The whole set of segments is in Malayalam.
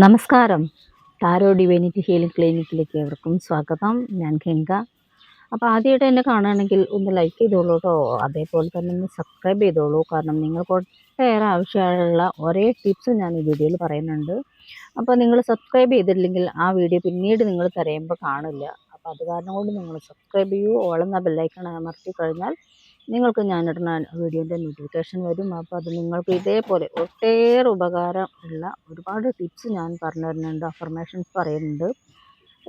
നമസ്കാരം. ടാരോ ഡിവൈനിറ്റി ഹീലിംഗ് ക്ലിനിക്കിലേക്ക് ഏവർക്കും സ്വാഗതം. ഞാൻ ഗംഗ. അപ്പോൾ ആദ്യമായിട്ട് എന്നെ കാണുകയാണെങ്കിൽ ഒന്ന് ലൈക്ക് ചെയ്തോളൂ കേട്ടോ. അതേപോലെ തന്നെ ഒന്ന് സബ്സ്ക്രൈബ് ചെയ്തോളൂ. കാരണം നിങ്ങൾക്ക് ഒട്ടേറെ ആവശ്യമുള്ള ഒരേ ടിപ്സ് ഞാൻ ഈ വീഡിയോയിൽ പറയുന്നുണ്ട്. അപ്പോൾ നിങ്ങൾ സബ്സ്ക്രൈബ് ചെയ്തിട്ടില്ലെങ്കിൽ ആ വീഡിയോ പിന്നീട് നിങ്ങൾ തിരയുമ്പോൾ കാണില്ല. അപ്പോൾ അത് കാരണം കൊണ്ട് നിങ്ങൾ സബ്സ്ക്രൈബ് ചെയ്യൂ. ഓൾ എന്ന ബെല്ലൈക്കൺ അമർത്തി കഴിഞ്ഞാൽ നിങ്ങൾക്ക് ഞാനിടുന്ന വീഡിയോൻ്റെ നോട്ടിഫിക്കേഷൻ വരും. അപ്പോൾ അത് നിങ്ങൾക്ക് ഇതേപോലെ ഒട്ടേറെ ഉപകാരം ഉള്ള ഒരുപാട് ടിപ്സ് ഞാൻ പറഞ്ഞു തരുന്നുണ്ട്. അഫർമേഷൻസ് പറയുന്നുണ്ട്.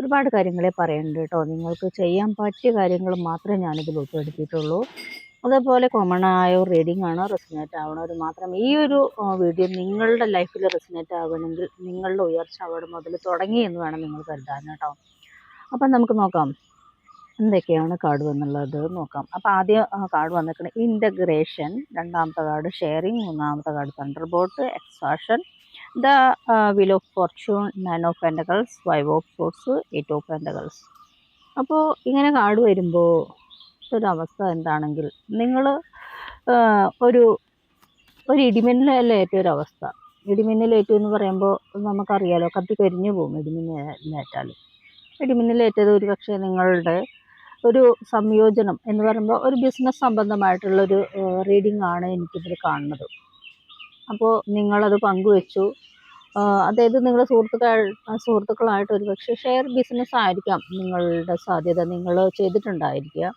ഒരുപാട് കാര്യങ്ങളെ പറയുന്നുണ്ട് കേട്ടോ. നിങ്ങൾക്ക് ചെയ്യാൻ പറ്റിയ കാര്യങ്ങൾ മാത്രമേ ഞാനിതിൽ ഉൾപ്പെടുത്തിയിട്ടുള്ളൂ. അതേപോലെ കോമൺ ആയ ഒരു റീഡിംഗ് ആണ്. റെസിനേറ്റ് ആവണവർ മാത്രം ഈ ഒരു വീഡിയോ നിങ്ങളുടെ ലൈഫിൽ റെസിനേറ്റ് ആവണമെങ്കിൽ നിങ്ങളുടെ ഉയർച്ച അവിടെ മുതൽ തുടങ്ങി എന്ന് വേണം നിങ്ങൾ കരുതാൻ കേട്ടോ. അപ്പം നമുക്ക് നോക്കാം എന്തൊക്കെയാണ് കാർഡ് വന്നുള്ളത് നോക്കാം. അപ്പോൾ ആദ്യം കാർഡ് വന്നിരിക്കുന്നത് ഇൻ്റഗ്രേഷൻ, രണ്ടാമത്തെ കാർഡ് ഷെയറിങ്, മൂന്നാമത്തെ card thunder bolt, expansion, the wheel of fortune, 9 of pentacles, 5 of swords, 8 of pentacles. അപ്പോൾ ഇങ്ങനെ കാർഡ് വരുമ്പോൾ ഒരവസ്ഥ എന്താണെങ്കിൽ നിങ്ങൾ ഒരു ഒരു ഇടിമിന്നലേറ്റ ഒരവസ്ഥ. ഇടിമിന്നലേറ്റു എന്ന് പറയുമ്പോൾ നമുക്കറിയാലോ, കത്തിക്കരിഞ്ഞു പോകും ഇടിമിന്നലേറ്റാൽ. ഇടിമിന്നലേറ്റത് ഒരു പക്ഷേ നിങ്ങളുടെ ഒരു സംയോജനം എന്ന് പറയുമ്പോൾ ഒരു ബിസിനസ് സംബന്ധമായിട്ടുള്ളൊരു റീഡിംഗ് ആണ് എനിക്കിതിൽ കാണുന്നത്. അപ്പോൾ നിങ്ങളത് പങ്കുവെച്ചു. അതായത് നിങ്ങളുടെ സുഹൃത്തുക്കളായിട്ട് ഒരു പക്ഷേ ഷെയർ ബിസിനസ് ആയിരിക്കാം നിങ്ങളുടെ സാധ്യത. നിങ്ങൾ ചെയ്തിട്ടുണ്ടായിരിക്കുക.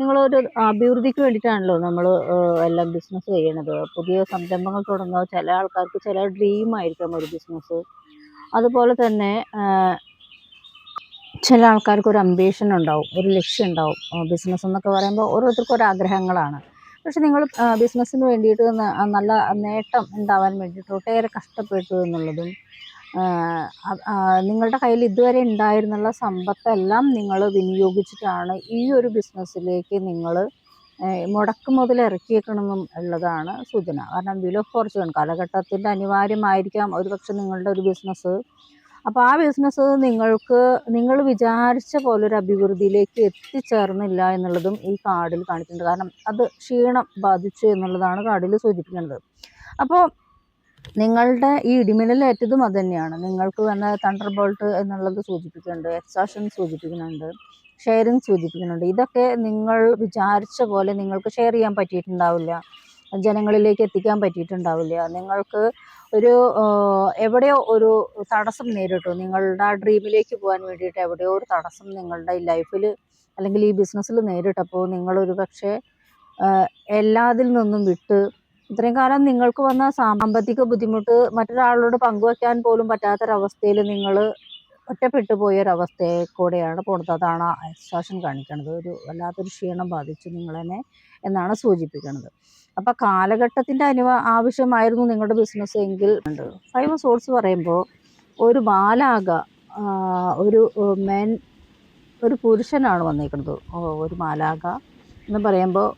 നിങ്ങളൊരു അഭിവൃദ്ധിക്ക് വേണ്ടിയിട്ടാണല്ലോ നമ്മൾ എല്ലാം ബിസിനസ് ചെയ്യണത്. പുതിയ സംരംഭങ്ങൾ തുടങ്ങുക ചില ആൾക്കാർക്ക് ചില ഡ്രീം ആയിരിക്കാം ഒരു ബിസിനസ്. അതുപോലെ തന്നെ ചില ആൾക്കാർക്ക് ഒരു അംബീഷൻ ഉണ്ടാവും, ഒരു ലക്ഷ്യം ഉണ്ടാവും. ബിസിനസ് എന്നൊക്കെ പറയുമ്പോൾ ഓരോരുത്തർക്കും ഓരോ ആഗ്രഹങ്ങളാണ്. പക്ഷെ നിങ്ങൾ ബിസിനസ്സിന് വേണ്ടിയിട്ട് നല്ല നേട്ടം ഉണ്ടാവാൻ വേണ്ടിയിട്ട് ഒട്ടേറെ കഷ്ടപ്പെട്ടു എന്നുള്ളതും, നിങ്ങളുടെ കയ്യിൽ ഇതുവരെ ഉണ്ടായിരുന്നുള്ള സമ്പത്തെല്ലാം നിങ്ങൾ വിനിയോഗിച്ചിട്ടാണ് ഈ ഒരു ബിസിനസ്സിലേക്ക് നിങ്ങൾ മുടക്ക് മുതൽ ഇറക്കിയേക്കണമെന്നും ഉള്ളതാണ് സൂചന. കാരണം വീൽ ഓഫ് ഫോർച്യൂൺ കാലഘട്ടത്തിൻ്റെ അനിവാര്യമായിരിക്കാം ഒരുപക്ഷെ നിങ്ങളുടെ ഒരു ബിസിനസ്. അപ്പോൾ ആ ബിസിനസ് നിങ്ങൾ വിചാരിച്ച പോലൊരു അഭിവൃദ്ധിയിലേക്ക് എത്തിച്ചേർന്നില്ല എന്നുള്ളതും ഈ കാർഡിൽ കാണിക്കുന്നുണ്ട്. കാരണം അത് ക്ഷീണം ബാധിച്ചു എന്നുള്ളതാണ് കാർഡിൽ സൂചിപ്പിക്കുന്നത്. അപ്പോൾ നിങ്ങളുടെ ഈ ഇടിമിന്നലേറ്റതും അത് തന്നെയാണ്. നിങ്ങൾക്ക് വന്ന തണ്ടർ ബോൾട്ട് എന്നുള്ളത് സൂചിപ്പിക്കുന്നുണ്ട്, എക്സാഷൻ സൂചിപ്പിക്കുന്നുണ്ട്, ഷെയറിങ് സൂചിപ്പിക്കുന്നുണ്ട്. ഇതൊക്കെ നിങ്ങൾ വിചാരിച്ച പോലെ നിങ്ങൾക്ക് ഷെയർ ചെയ്യാൻ പറ്റിയിട്ടുണ്ടാവില്ല, ജനങ്ങളിലേക്ക് എത്തിക്കാൻ പറ്റിയിട്ടുണ്ടാവില്ല. നിങ്ങൾക്ക് ഒരു എവിടെയോ ഒരു തടസ്സം നേരിട്ടു. നിങ്ങളുടെ ആ ഡ്രീമിലേക്ക് പോകാൻ വേണ്ടിയിട്ട് എവിടെയോ ഒരു തടസ്സം നിങ്ങളുടെ ഈ ലൈഫിൽ അല്ലെങ്കിൽ ഈ ബിസിനസ്സിൽ നേരിട്ടപ്പോൾ നിങ്ങളൊരു പക്ഷേ എല്ലാത്തിൽ നിന്നും വിട്ട് ഇത്രയും കാലം നിങ്ങൾക്ക് വന്ന സാമ്പത്തിക ബുദ്ധിമുട്ട് മറ്റൊരാളോട് പങ്കുവയ്ക്കാൻ പോലും പറ്റാത്തൊരവസ്ഥയിൽ നിങ്ങൾ ഒറ്റപ്പെട്ടു പോയൊരവസ്ഥയെ കൂടെയാണ് പോണത്. അതാണ് എക്സ്ട്രാക്ഷൻ കാണിക്കുന്നത്. ഒരു വല്ലാത്തൊരു ക്ഷീണം ബാധിച്ചു നിങ്ങളെന്നെ എന്നാണ് സൂചിപ്പിക്കുന്നത്. അപ്പം കാലഘട്ടത്തിൻ്റെ ആവശ്യമായിരുന്നു നിങ്ങളുടെ ബിസിനസ് എങ്കിൽ ഉണ്ട്. 5 സോഴ്സ് പറയുമ്പോൾ ഒരു മാലാഖ, ഒരു ഒരു പുരുഷനാണ് വന്നിരിക്കുന്നത്. ഒരു മാലാഖ എന്ന് പറയുമ്പോൾ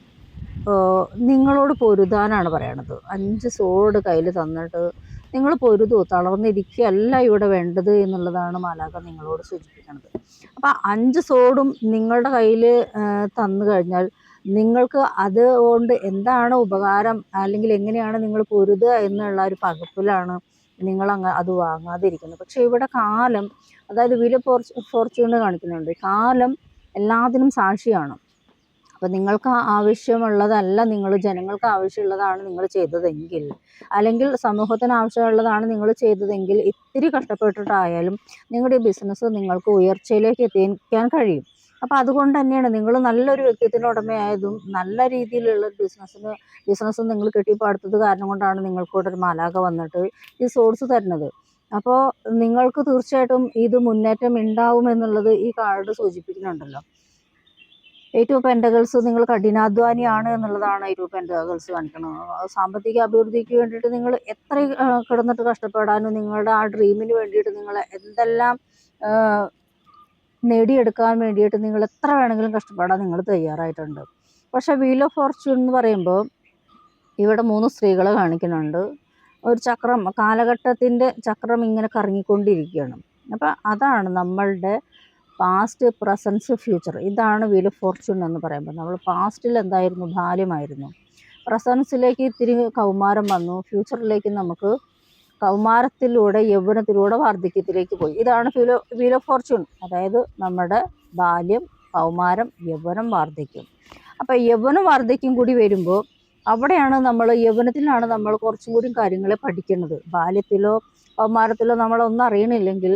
നിങ്ങളോട് പൊരുതാനാണ് പറയണത്. 5 സോഡ് കയ്യിൽ തന്നിട്ട് നിങ്ങൾ പൊരുതൂ, തളർന്നിരിക്കുകയല്ല ഇവിടെ വേണ്ടത് എന്നുള്ളതാണ് മാലാഖ നിങ്ങളോട് സൂചിപ്പിക്കുന്നത്. അപ്പം 5 സോഡും നിങ്ങളുടെ കയ്യിൽ തന്നു കഴിഞ്ഞാൽ നിങ്ങൾക്ക് അതുകൊണ്ട് എന്താണ് ഉപകാരം, അല്ലെങ്കിൽ എങ്ങനെയാണ് നിങ്ങൾ പൊരുതുക എന്നുള്ള ഒരു പകപ്പിലാണ് നിങ്ങൾ അത് വാങ്ങാതിരിക്കുന്നത്. പക്ഷേ ഇവിടെ കാലം, അതായത് വീൽ ഓഫ് ഫോർച്യൂൺ കാണിക്കുന്നുണ്ട്. കാലം എല്ലാത്തിനും സാക്ഷിയാണ്. അപ്പം നിങ്ങൾക്ക് ആവശ്യമുള്ളതല്ല, നിങ്ങൾ ജനങ്ങൾക്ക് ആവശ്യമുള്ളതാണ് നിങ്ങൾ ചെയ്തതെങ്കിൽ, അല്ലെങ്കിൽ സമൂഹത്തിന് ആവശ്യമുള്ളതാണ് നിങ്ങൾ ചെയ്തതെങ്കിൽ, ഇത്തിരി കഷ്ടപ്പെട്ടിട്ടായാലും നിങ്ങളുടെ ഈ ബിസിനസ് നിങ്ങൾക്ക് ഉയർച്ചയിലേക്ക് എത്തിക്കാൻ കഴിയും. അപ്പം അതുകൊണ്ട് തന്നെയാണ് നിങ്ങൾ നല്ലൊരു വ്യക്തിത്വത്തിന് ഉടമയായതും നല്ല രീതിയിലുള്ള ബിസിനസ് നിങ്ങൾ കെട്ടിപ്പടുത്തത് കാരണം കൊണ്ടാണ് നിങ്ങൾക്കൂടെ ഒരു മാലാഖ വന്നിട്ട് ഈ സോഴ്സ് തരുന്നത്. അപ്പോൾ നിങ്ങൾക്ക് തീർച്ചയായിട്ടും ഇത് മുന്നേറ്റം ഉണ്ടാവുമെന്നുള്ളത് ഈ കാർഡ് സൂചിപ്പിക്കുന്നുണ്ടല്ലോ. 8 ഓഫ് പെൻറ്റക്കിൾസ്, നിങ്ങൾ കഠിനാധ്വാനിയാണ് എന്നുള്ളതാണ് 8 ഓഫ് പെൻറ്റക്കിൾസ് കാണിക്കുന്നത്. സാമ്പത്തിക അഭിവൃദ്ധിക്ക് വേണ്ടിയിട്ട് നിങ്ങൾ എത്ര കിടന്നിട്ട് കഷ്ടപ്പെടാനും നിങ്ങളുടെ ആ ഡ്രീമിന് വേണ്ടിയിട്ട് നിങ്ങൾ എന്തെല്ലാം നേടിയെടുക്കാൻ വേണ്ടിയിട്ട് നിങ്ങൾ എത്ര വേണമെങ്കിലും കഷ്ടപ്പെടാൻ നിങ്ങൾ തയ്യാറായിട്ടുണ്ട്. പക്ഷേ വീൽ ഓഫ് ഫോർച്യൂൺ എന്ന് പറയുമ്പോൾ ഇവിടെ 3 സ്ത്രീകളെ കാണിക്കുന്നുണ്ട്. ഒരു ചക്രം, കാലഘട്ടത്തിൻ്റെ ചക്രം ഇങ്ങനെ കറങ്ങിക്കൊണ്ടിരിക്കുകയാണ്. അപ്പം അതാണ് നമ്മളുടെ പാസ്റ്റ്, പ്രസൻസ്, ഫ്യൂച്ചർ. ഇതാണ് വീൽ ഓഫ് ഫോർച്യൂൺ എന്ന് പറയുമ്പോൾ നമ്മൾ പാസ്റ്റിൽ എന്തായിരുന്നു, ബാല്യമായിരുന്നു. പ്രസൻസിലേക്ക് ഇത്തിരി കൗമാരം വന്നു, ഫ്യൂച്ചറിലേക്ക് നമുക്ക് കൗമാരത്തിലൂടെ യൗവനത്തിലൂടെ വാർദ്ധക്യത്തിലേക്ക് പോയി. ഇതാണ് വീൽ ഓഫ് ഫോർച്യൂൺ. അതായത് നമ്മുടെ ബാല്യം, കൗമാരം, യൗവനം, വാർദ്ധക്യം. അപ്പം യൗവനം വാർദ്ധക്യം കൂടി വരുമ്പോൾ അവിടെയാണ് യൗവനത്തിലാണ് നമ്മൾ കുറച്ചും കൂടി കാര്യങ്ങളെ പഠിക്കുന്നത്. ബാല്യത്തിലോ കൗമാരത്തിലോ നമ്മളൊന്നും അറിയണില്ലെങ്കിൽ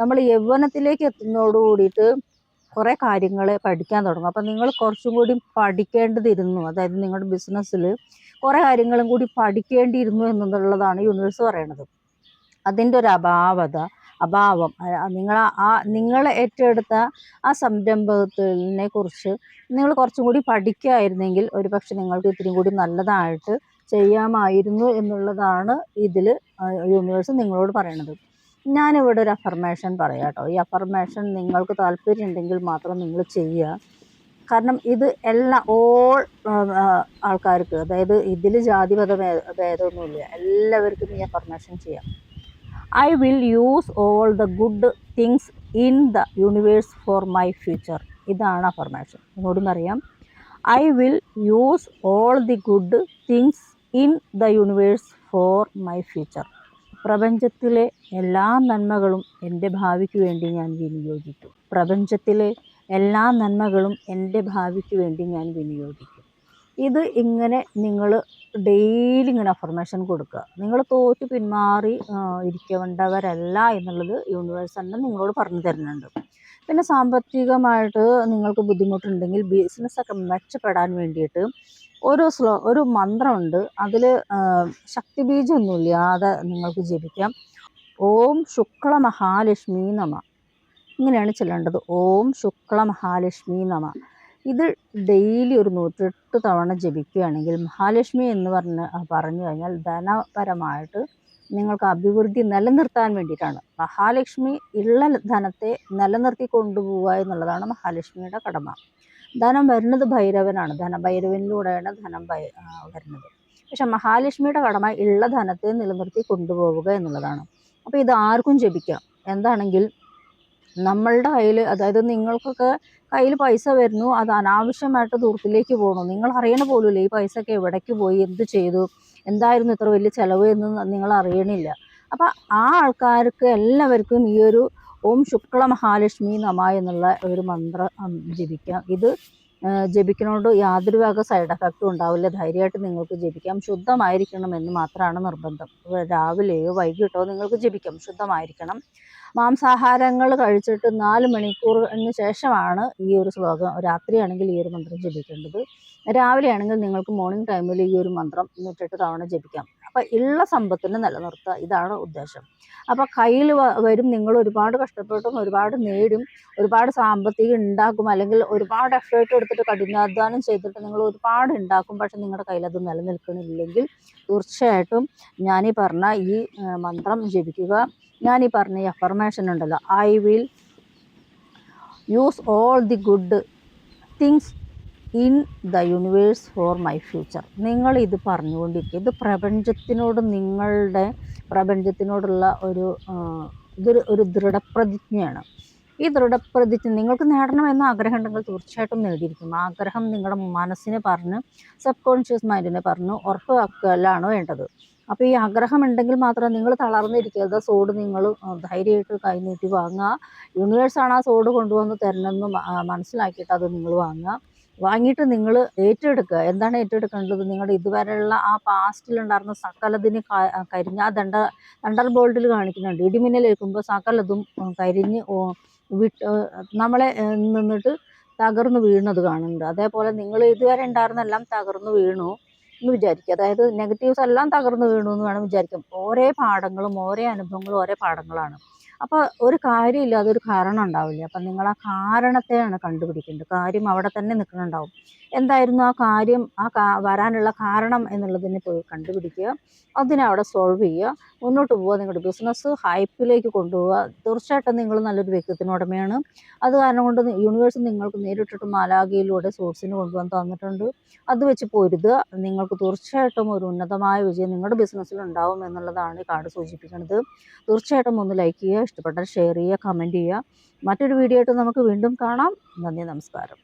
നമ്മൾ യൗവനത്തിലേക്ക് എത്തുന്നതോട് കൂടിയിട്ട് കുറേ കാര്യങ്ങൾ പഠിക്കാൻ തുടങ്ങും. അപ്പം നിങ്ങൾ കുറച്ചും കൂടി പഠിക്കേണ്ടതിരുന്നു. അതായത് നിങ്ങളുടെ ബിസിനസ്സിൽ കുറേ കാര്യങ്ങളും കൂടി പഠിക്കേണ്ടിയിരുന്നു എന്നുള്ളതാണ് യൂണിവേഴ്സ് പറയണത്. അതിൻ്റെ ഒരു അഭാവം നിങ്ങൾ ഏറ്റെടുത്ത ആ സംരംഭത്തിനെ കുറിച്ച് നിങ്ങൾ കുറച്ചും കൂടി പഠിക്കുകയായിരുന്നെങ്കിൽ ഒരു പക്ഷെ നിങ്ങൾക്ക് ഇത്തിരി കൂടി നല്ലതായിട്ട് ചെയ്യാമായിരുന്നു എന്നുള്ളതാണ് ഇതിൽ യൂണിവേഴ്സ് നിങ്ങളോട് പറയണത്. ഞാനിവിടെ ഒരു അഫർമേഷൻ പറയാം കേട്ടോ. ഈ അഫർമേഷൻ നിങ്ങൾക്ക് താല്പര്യം ഉണ്ടെങ്കിൽ മാത്രം നിങ്ങൾ ചെയ്യുക. കാരണം ഇത് ഓൾ ആൾക്കാർക്ക്, അതായത് ഇതിൽ ജാതിമത ഭേദമൊന്നുമില്ല, എല്ലാവർക്കും ഈ അഫർമേഷൻ ചെയ്യാം. I will use all the good things in the universe for my future. ഇതാണ് അഫർമേഷൻ. ഒന്നുകൂടി പറയാം. I will use all the good things in the universe for my future. പ്രപഞ്ചത്തിലെ എല്ലാ നന്മകളും എൻ്റെ ഭാവിക്ക് വേണ്ടി ഞാൻ വിനിയോഗിക്കും. പ്രപഞ്ചത്തിലെ എല്ലാ നന്മകളും എൻ്റെ ഭാവിക്ക് വേണ്ടി ഞാൻ വിനിയോഗിക്കും. ഇത് ഇങ്ങനെ നിങ്ങൾ ഡെയിലി ഇങ്ങനെ അഫർമേഷൻ കൊടുക്കുക. നിങ്ങൾ തോറ്റ് പിന്മാറി ഇരിക്കേണ്ടവരല്ല എന്നുള്ളത് യൂണിവേഴ്സ് തന്നെ നിങ്ങളോട് പറഞ്ഞു തരുന്നുണ്ട്. പിന്നെ സാമ്പത്തികമായിട്ട് നിങ്ങൾക്ക് ബുദ്ധിമുട്ടുണ്ടെങ്കിൽ ബിസിനസ്സൊക്കെ മെച്ചപ്പെടാൻ വേണ്ടിയിട്ട് ഒരു മന്ത്രമുണ്ട്. അതിൽ ശക്തിബീജമൊന്നുമില്ലാതെ നിങ്ങൾക്ക് ജപിക്കാം. ഓം ശുക്ല മഹാലക്ഷ്മി നമ. ഇങ്ങനെയാണ് ചെല്ലേണ്ടത്. ഓം ശുക്ല മഹാലക്ഷ്മി നമ. ഇത് ഡെയിലി ഒരു 108 തവണ ജപിക്കുകയാണെങ്കിൽ മഹാലക്ഷ്മി എന്ന് പറഞ്ഞു കഴിഞ്ഞാൽ ധനപരമായിട്ട് നിങ്ങൾക്ക് അഭിവൃദ്ധി നിലനിർത്താൻ വേണ്ടിയിട്ടാണ്. മഹാലക്ഷ്മി ഉള്ള ധനത്തെ നിലനിർത്തി കൊണ്ടുപോവുക എന്നുള്ളതാണ് മഹാലക്ഷ്മിയുടെ കടമ. ധനം വരുന്നത് ഭൈരവനാണ്. ധനഭൈരവനിലൂടെയാണ് ധനം വരുന്നത്. പക്ഷെ മഹാലക്ഷ്മിയുടെ കടമ ഉള്ള ധനത്തെ നിലനിർത്തി കൊണ്ടുപോവുക എന്നുള്ളതാണ്. അപ്പോൾ ഇത് ആർക്കും ജപിക്കാം. എന്താണെങ്കിൽ നമ്മളുടെ കയ്യിൽ, അതായത് നിങ്ങൾക്കൊക്കെ കയ്യിൽ പൈസ വരുന്നു, അത് അനാവശ്യമായിട്ട് ദൂരത്തിലേക്ക് പോകണു, നിങ്ങൾ അറിയണ പോലുമില്ല ഈ പൈസയൊക്കെ എവിടേക്ക് പോയി, എന്ത് ചെയ്തു, എന്തായിരുന്നു ഇത്ര വലിയ ചിലവ് എന്ന് നിങ്ങൾ അറിയണില്ല. അപ്പം ആ ആൾക്കാർക്ക് എല്ലാവർക്കും ഈ ഒരു ഓം ശുക്ല മഹാലക്ഷ്മി നമ എന്നുള്ള ഒരു മന്ത്രം ജപിക്കാം. ഇത് ജപിക്കുന്നതുകൊണ്ട് യാതൊരു വക സൈഡ് എഫക്റ്റും ഉണ്ടാവില്ല. ധൈര്യമായിട്ട് നിങ്ങൾക്ക് ജപിക്കാം. ശുദ്ധമായിരിക്കണം എന്ന് മാത്രമാണ് നിർബന്ധം. രാവിലെയോ വൈകിട്ടോ നിങ്ങൾക്ക് ജപിക്കാം. ശുദ്ധമായിരിക്കണം. മാംസാഹാരങ്ങൾ കഴിച്ചിട്ട് 4 മണിക്കൂറിന് ശേഷമാണ് ഈ ഒരു ശ്ലോകം, രാത്രിയാണെങ്കിൽ ഈ ഒരു മന്ത്രം ജപിക്കേണ്ടത്. രാവിലെ ആണെങ്കിൽ നിങ്ങൾക്ക് മോർണിംഗ് ടൈമിൽ ഈ ഒരു മന്ത്രം 108 തവണ ജപിക്കാം. അപ്പം ഉള്ള സമ്പത്തിനെ നിലനിർത്തുക, ഇതാണ് ഉദ്ദേശം. അപ്പോൾ കയ്യിൽ വരും. നിങ്ങൾ ഒരുപാട് കഷ്ടപ്പെട്ടും ഒരുപാട് നേടും, ഒരുപാട് സാമ്പത്തികം ഉണ്ടാക്കും, അല്ലെങ്കിൽ ഒരുപാട് എഫേർട്ട് എടുത്തിട്ട് കഠിനാധ്വാനം ചെയ്തിട്ട് നിങ്ങൾ ഒരുപാട് ഉണ്ടാക്കും. പക്ഷെ നിങ്ങളുടെ കയ്യിൽ അത് നിലനിൽക്കണില്ലെങ്കിൽ തീർച്ചയായിട്ടും ഞാനീ പറഞ്ഞ ഈ മന്ത്രം ജപിക്കുക. ഞാനീ പറഞ്ഞ ഈ അഫർമേഷൻ ഉണ്ടല്ലോ, I will use all the good things in the universe for my future. നിങ്ങൾ ഇത് പറഞ്ഞുകൊണ്ടിരിക്കുക. ഇത് പ്രപഞ്ചത്തിനോടുള്ള ഒരു ദൃഢപ്രതിജ്ഞയാണ്. ഈ ദൃഢപ്രതിജ്ഞ നിങ്ങൾക്ക് നേടണമെന്ന് ആഗ്രഹം ഉണ്ടെങ്കിൽ തീർച്ചയായിട്ടും നേടിയിരിക്കും. ആഗ്രഹം നിങ്ങളുടെ മനസ്സിനെ പറഞ്ഞ്, സബ് കോൺഷ്യസ് മൈൻഡിനെ പറഞ്ഞ് ഉറപ്പാക്കലാണ് വേണ്ടത്. അപ്പോൾ ഈ ആഗ്രഹം ഉണ്ടെങ്കിൽ മാത്രം നിങ്ങൾ തളർന്നിരിക്കരുത്. സോഡ് നിങ്ങൾ ധൈര്യമായിട്ട് കൈനീട്ടി വാങ്ങുക. യൂണിവേഴ്സാണ് ആ സോഡ് കൊണ്ടുവന്ന് തരണമെന്ന് മനസ്സിലാക്കിയിട്ട് അത് നിങ്ങൾ വാങ്ങിയിട്ട് നിങ്ങൾ ഏറ്റെടുക്കുക. എന്താണ് ഏറ്റെടുക്കേണ്ടത്? നിങ്ങളുടെ ഇതുവരെയുള്ള ആ പാസ്റ്റിലുണ്ടായിരുന്ന സകലതിന് കരിഞ്ഞ ആ തണ്ടർ ബോൾട്ടിൽ കാണിക്കുന്നുണ്ട്. ഇടിമിന്നലേൽക്കുമ്പോൾ സകലതും കരിഞ്ഞ് നമ്മളെ നിന്നിട്ട് തകർന്നു വീഴുന്നത് കാണുന്നുണ്ട്. അതേപോലെ നിങ്ങൾ ഇതുവരെ ഉണ്ടായിരുന്നെല്ലാം തകർന്നു വീണു എന്ന് വിചാരിക്കുക. അതായത് നെഗറ്റീവ്സ് എല്ലാം തകർന്നു വീണു എന്ന് വേണം വിചാരിക്കാം. ഓരോ പാഠങ്ങളും ഓരോ അനുഭവങ്ങളും ഓരോ പാഠങ്ങളാണ്. അപ്പോൾ ഒരു കാര്യമില്ല, അതൊരു കാരണം ഉണ്ടാവില്ല. അപ്പം നിങ്ങൾ ആ കാരണത്തെയാണ് കണ്ടുപിടിക്കേണ്ടത്. കാര്യം അവിടെ തന്നെ നിൽക്കുന്നുണ്ടാവും. എന്തായിരുന്നു ആ കാര്യം, വരാനുള്ള കാരണം എന്നുള്ളതിനെ പോയി കണ്ടുപിടിക്കുക, അതിനെ അവിടെ സോൾവ് ചെയ്യുക, മുന്നോട്ട് പോവുക. നിങ്ങളുടെ ബിസിനസ് ഹൈപ്പിലേക്ക് കൊണ്ടുപോവുക. തീർച്ചയായിട്ടും നിങ്ങൾ നല്ലൊരു വ്യക്തിത്വത്തിന് ഉടമയാണ്. അത് കാരണം കൊണ്ട് യൂണിവേഴ്സ് നിങ്ങൾക്ക് നേരിട്ടിട്ട് മാലാഖയിലൂടെ സോഴ്സിന് കൊണ്ടുവന്ന് തന്നിട്ടുണ്ട്. അത് വെച്ച് പൊരുതുക. നിങ്ങൾക്ക് തീർച്ചയായിട്ടും ഒരു ഉന്നതമായ വിജയം നിങ്ങളുടെ ബിസിനസ്സിൽ ഉണ്ടാവും എന്നുള്ളതാണ് ഈ കാർഡ് സൂചിപ്പിക്കുന്നത്. തീർച്ചയായിട്ടും ഒന്ന് ലൈക്ക് ചെയ്യുക, ഇഷ്ടപ്പെട്ടാൽ ഷെയർ ചെയ്യുക, കമൻറ്റ് ചെയ്യുക. മറ്റൊരു വീഡിയോ ആയിട്ട് നമുക്ക് വീണ്ടും കാണാം. നന്ദി, നമസ്കാരം.